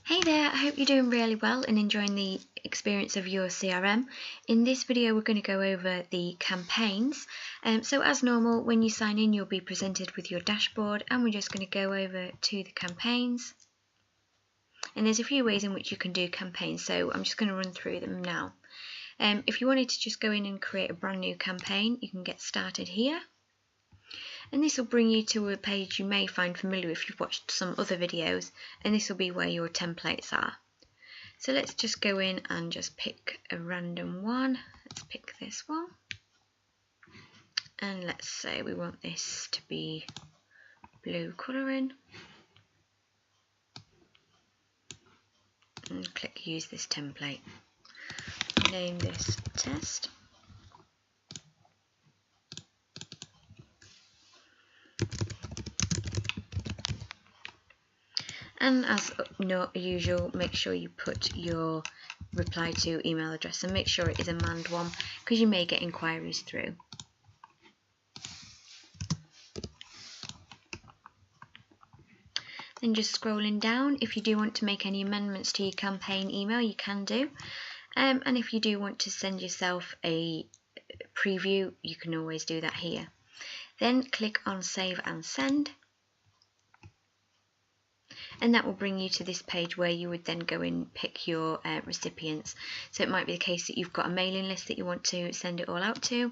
Hey there, I hope you're doing really well and enjoying the experience of your CRM. In this video we're going to go over the campaigns. So as normal, when you sign in you'll be presented with your dashboard, and we're just going to go over to the campaigns. And there's a few ways in which you can do campaigns, so I'm just going to run through them now. If you wanted to just go in and create a brand new campaign, you can get started here. And this will bring you to a page you may find familiar if you've watched some other videos, and this will be where your templates are. So let's just go in and just pick a random one. Let's pick this one, and let's say we want this to be blue colouring, and click use this template. Name this test. And as usual, make sure you put your reply to email address, and make sure it is a manned one because you may get inquiries through. Then just scrolling down, if you do want to make any amendments to your campaign email, you can do. And if you do want to send yourself a preview, you can always do that here. Then click on Save and Send. And that will bring you to this page where you would then go and pick your recipients. So it might be the case that you've got a mailing list that you want to send it all out to.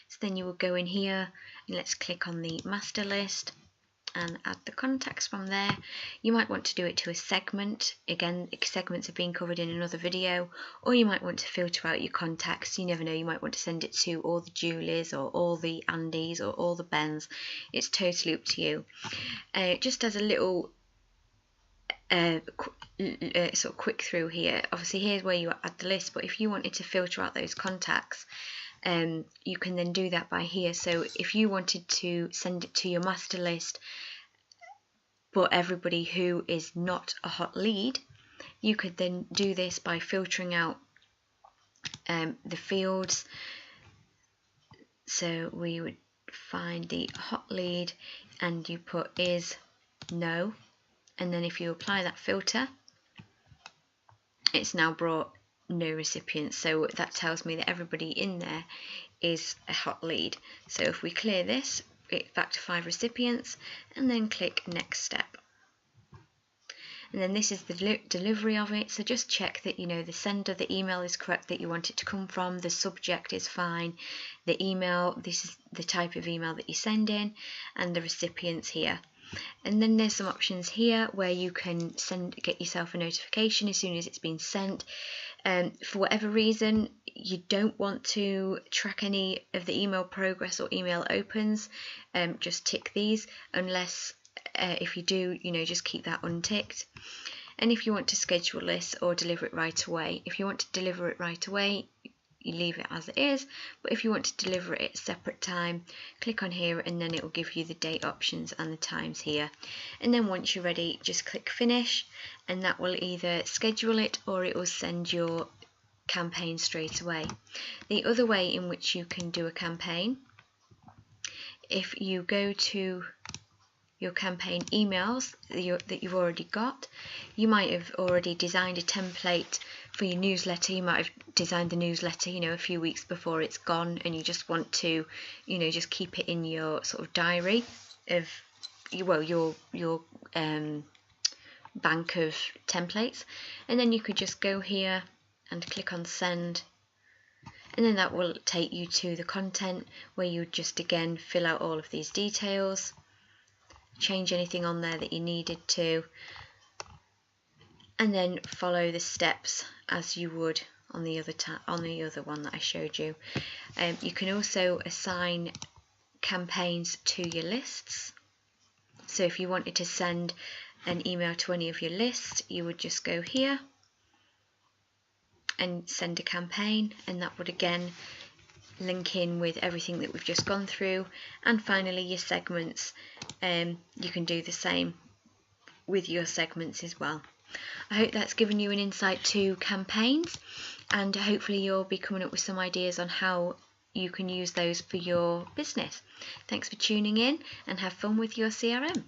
So then you will go in here and let's click on the master list and add the contacts from there. You might want to do it to a segment. Again, segments have been covered in another video, or you might want to filter out your contacts. You never know, you might want to send it to all the Julies or all the Andys or all the Bens. It's totally up to you. Just as a little sort of quick through here, obviously here's where you add the list, but if you wanted to filter out those contacts, you can then do that by here. So if you wanted to send it to your master list but everybody who is not a hot lead, you could then do this by filtering out the fields. So we would find the hot lead and you put is no, and then if you apply that filter, it's now brought no recipients, so that tells me that everybody in there is a hot lead. So if we clear this, it's back to 5 recipients, and then click next step. And then this is the delivery of it, so just check that the sender, the email is correct that you want it to come from, the subject is fine, the email, this is the type of email that you send in, and the recipients here. And then there's some options here where you can get yourself a notification as soon as it's been sent. For whatever reason you don't want to track any of the email progress or email opens, just tick these, unless if you do, just keep that unticked. And if you want to schedule this or deliver it right away, if you want to deliver it right away, you leave it as it is, but if you want to deliver it at a separate time, click on here and then it will give you the date options and the times here. And then once you're ready, just click finish, and that will either schedule it or it will send your campaign straight away. The other way in which you can do a campaign, if you go to your campaign emails that you've already got, you might have already designed a template for your newsletter. You might have designed the newsletter a few weeks before it's gone, and you just want to just keep it in your sort of diary of your bank of templates. And then you could just go here and click on send, and then that will take you to the content where you just again fill out all of these details, change anything on there that you needed to, and then follow the steps as you would on the other one that I showed you. You can also assign campaigns to your lists. So if you wanted to send an email to any of your lists, you would just go here and send a campaign, and that would again link in with everything that we've just gone through. And finally your segments, you can do the same with your segments as well. I hope that's given you an insight to campaigns, and hopefully you'll be coming up with some ideas on how you can use those for your business. Thanks for tuning in, and have fun with your CRM.